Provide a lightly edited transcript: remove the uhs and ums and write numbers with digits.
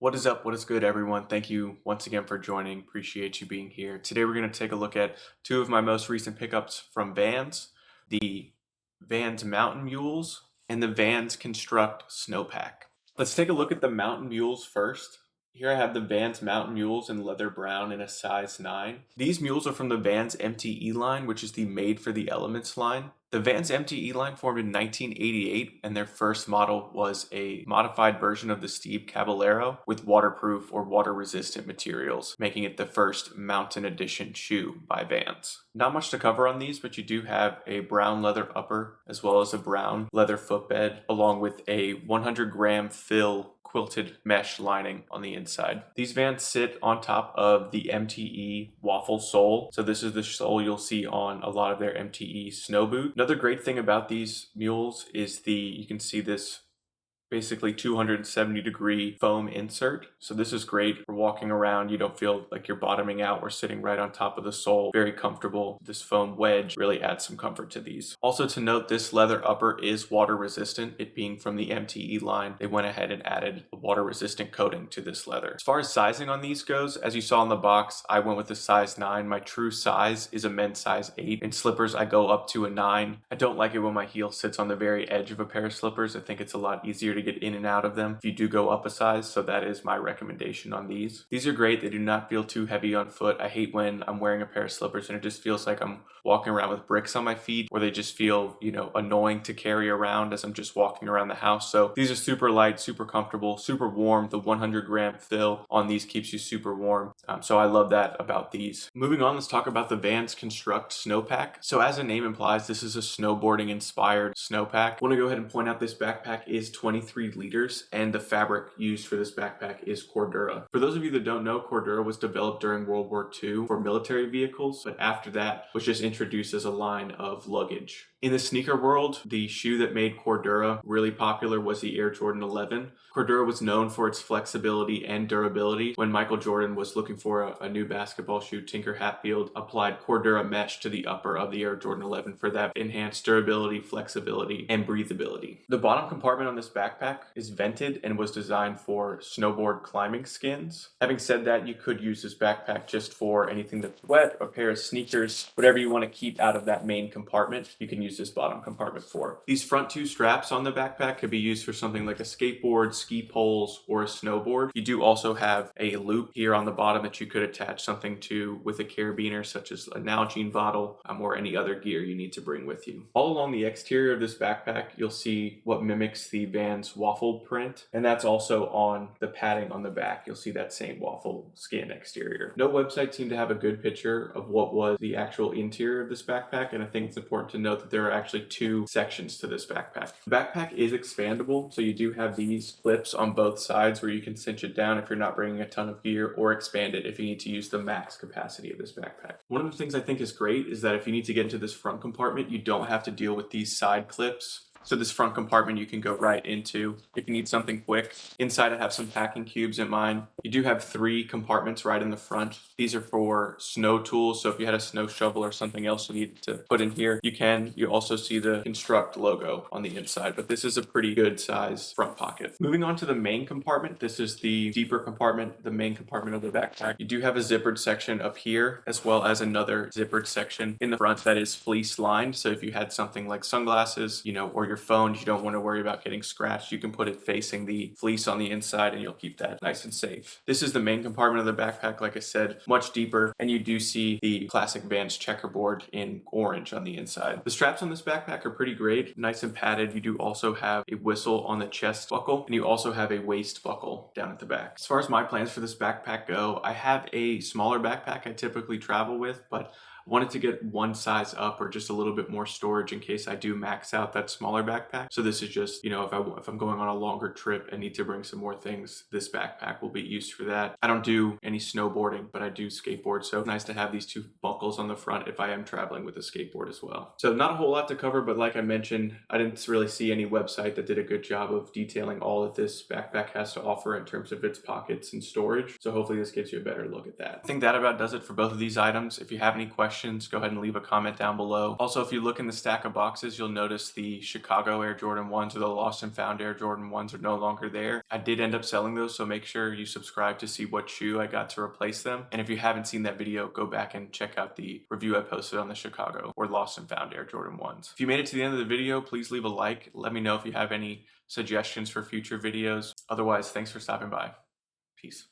What is up? What is good, everyone? Thank you once again for joining. Appreciate you being here. Today, we're going to take a look at two of my most recent pickups from Vans, the Vans Mountain Mules and the Vans Construct Snowpack. Let's take a look at the Mountain Mules first. Here I have the Vans Mountain Mules in leather brown in a size 9. These mules are from the Vans MTE line, which is the Made for the Elements line. The Vans MTE line formed in 1988, and their first model was a modified version of the Steve Caballero with waterproof or water-resistant materials, making it the first mountain edition shoe by Vans. Not much to cover on these, but you do have a brown leather upper as well as a brown leather footbed, along with a 100-gram fill quilted mesh lining on the inside. These Vans sit on top of the MTE waffle sole. So this is the sole you'll see on a lot of their MTE snow boot. Another great thing about these mules is you can see this basically 270-degree foam insert. So this is great for walking around. You don't feel like you're bottoming out or sitting right on top of the sole. Very comfortable. This foam wedge really adds some comfort to these. Also to note, this leather upper is water resistant. It being from the MTE line, they went ahead and added a water resistant coating to this leather. As far as sizing on these goes, as you saw in the box, I went with a size 9. My true size is a men's size 8. In slippers, I go up to a 9. I don't like it when my heel sits on the very edge of a pair of slippers. I think it's a lot easier to get in and out of them if you do go up a size, so that is my recommendation on these. These are great. They do not feel too heavy on foot. I hate when I'm wearing a pair of slippers and it just feels like I'm walking around with bricks on my feet, or they just feel, annoying to carry around as I'm just walking around the house. So these are super light, super comfortable, super warm. The 100-gram fill on these keeps you super warm. So I love that about these. Moving on, let's talk about the Vans Construct Snowpack. So as the name implies, this is a snowboarding inspired snowpack. I want to go ahead and point out this backpack is 23 liters, and the fabric used for this backpack is Cordura. For those of you that don't know, Cordura was developed during World War II for military vehicles, but after that was just introduced as a line of luggage. In the sneaker world, the shoe that made Cordura really popular was the Air Jordan 11. Cordura was known for its flexibility and durability. When Michael Jordan was looking for a new basketball shoe, Tinker Hatfield applied Cordura mesh to the upper of the Air Jordan 11 for that enhanced durability, flexibility, and breathability. The bottom compartment on this backpack is vented and was designed for snowboard climbing skins. Having said that, you could use this backpack just for anything that's wet, a pair of sneakers, whatever you want to keep out of that main compartment, you can use this bottom compartment for. These front two straps on the backpack could be used for something like a skateboard, ski poles, or a snowboard. You do also have a loop here on the bottom that you could attach something to with a carabiner, such as a Nalgene bottle, or any other gear you need to bring with you. All along the exterior of this backpack, you'll see what mimics the Vans waffle print, and that's also on the padding on the back. You'll see that same waffle skin exterior. No website seemed to have a good picture of what was the actual interior of this backpack, and I think it's important to note that there are actually two sections to this backpack. The backpack is expandable, so you do have these clips on both sides where you can cinch it down if you're not bringing a ton of gear, or expand it if you need to use the max capacity of this backpack. One of the things I think is great is that if you need to get into this front compartment, you don't have to deal with these side clips. So this front compartment you can go right into if you need something quick. Inside I have some packing cubes in mine. You do have 3 compartments right in the front. These are for snow tools, so if you had a snow shovel or something else you need to put in here, you can. You also see the Construct logo on the inside, but this is a pretty good size front pocket. Moving on to the main compartment, this is the deeper compartment, the main compartment of the backpack. You do have a zippered section up here, as well as another zippered section in the front that is fleece lined. So if you had something like sunglasses, or your phone, you don't want to worry about getting scratched, you can put it facing the fleece on the inside and you'll keep that nice and safe. This is the main compartment of the backpack, like I said, much deeper, and you do see the classic Vans checkerboard in orange on the inside. The straps on this backpack are pretty great, nice and padded. You do also have a whistle on the chest buckle, and you also have a waist buckle down at the back. As far as my plans for this backpack go, I have a smaller backpack I typically travel with, but wanted to get one size up or just a little bit more storage in case I do max out that smaller backpack. So this is just, if I'm going on a longer trip and need to bring some more things, this backpack will be used for that. I don't do any snowboarding, but I do skateboard. So it's nice to have these 2 buckles on the front if I am traveling with a skateboard as well. So not a whole lot to cover, but like I mentioned, I didn't really see any website that did a good job of detailing all that this backpack has to offer in terms of its pockets and storage. So hopefully this gives you a better look at that. I think that about does it for both of these items. If you have any questions, questions, go ahead and leave a comment down below. Also, if you look in the stack of boxes, you'll notice the Chicago Air Jordan 1s or the Lost and Found Air Jordan 1s are no longer there. I did end up selling those, so make sure you subscribe to see what shoe I got to replace them. And if you haven't seen that video, go back and check out the review I posted on the Chicago or Lost and Found Air Jordan 1s. If you made it to the end of the video, please leave a like. Let me know if you have any suggestions for future videos. Otherwise, thanks for stopping by. Peace.